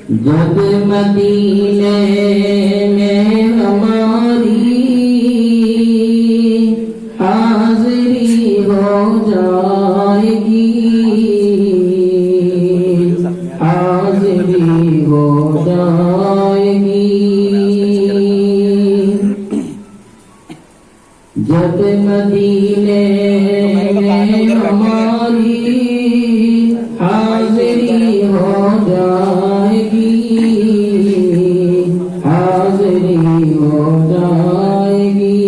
जब मदीने में हमारी हाज़िरी हो जाएगी, हाज़िरी हो जाएगी। जब मदीने में हमारी हाज़िरी हो जाएगी, हाज़िरी हो जाएगी।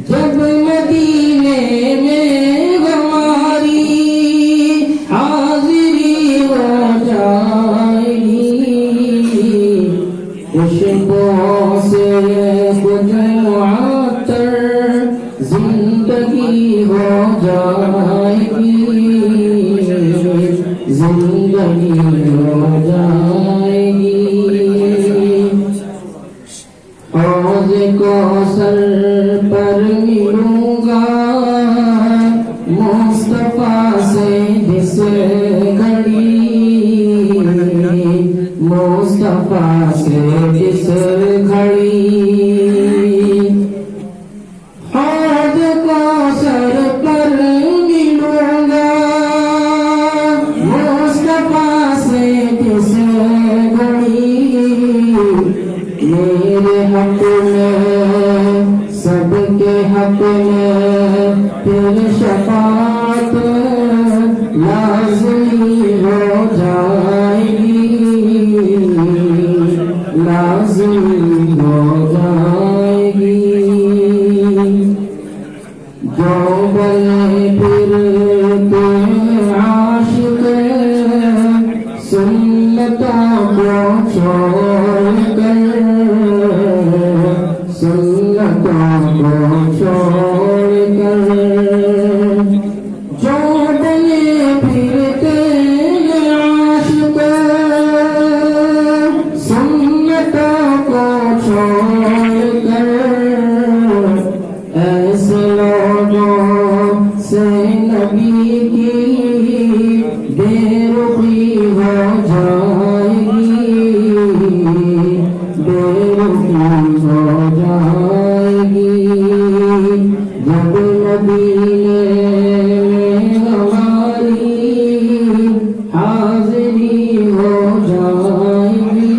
जब मदीने में हमारी हाज़िरी हो जाएगी, खुशबुओं से खुशबुआतर जिंदगी हो जाएगी, जिंदगी हो जाएगी। हौज़ कौसर पर मिलूंगा मुस्तफा से जिस घड़ी, मुस्तफा से जिस घड़ी। हौज़ कौसर पर मिलूंगा मुस्तफा से जिस घड़ी, मेरे हक में सबके हक में फिर शफाअत लाज़मी हो जाएगी, लाज़मी हो जाएगी। जो बने फिरते आशिक़ सुन्नतों को छोड़कर, सुन्नतों को छोड़कर। जो बने फिरते आशिक़ सुन्नतों को छोड़कर, ऐसे लोगों से नबी की बेरुखी हो जाएगी, बेरुखी हो जाएगी। जब मदीने में हमारी हाज़िरी हो जाएगी,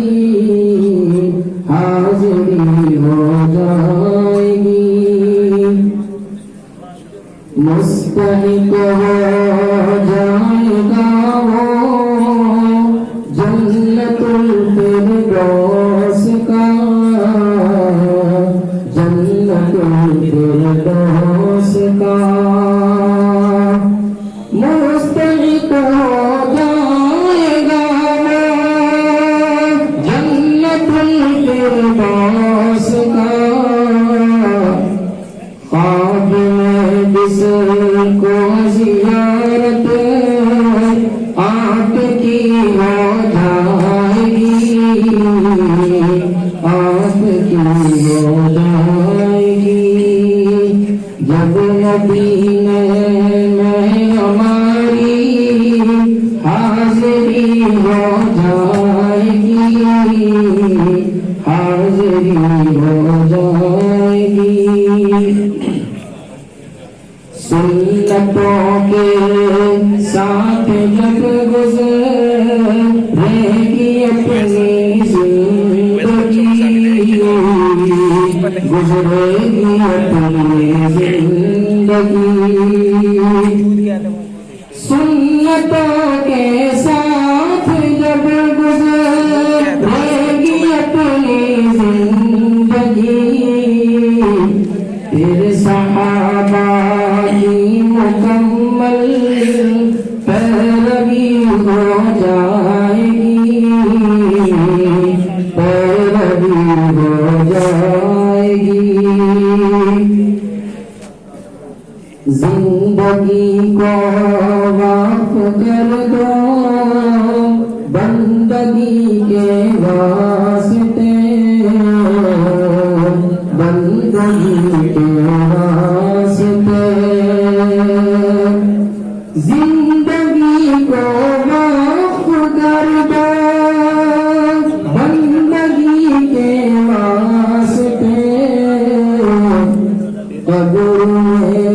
हाज़िरी हो जाएगी। मुस्तहिक़ हो जाएगा वो जन्नतुल फिरदौस का, जन्नतुल फिरदौस का। मुस्तहिक़ हो जाएगा वो जन्नतुल फिरदौस का। ख्वाब में जिसको ज़ियारत आपकी हो जाएगी, आपकी हो जाएगी। जब मदीने में हमारी हाज़िरी हो जाएगी, हाज़िरी हो जाएगी। सुन्नतों के साथ जब गुज़रेगी अपनी ज़िंदगी, गुज़रेगी अपनी ज़िंदगी। सुन्नतों के साथ जब गुज़रेगी अपनी ज़िंदगी, फिर सहाबा की मुकम्मल पैरवी कब्र में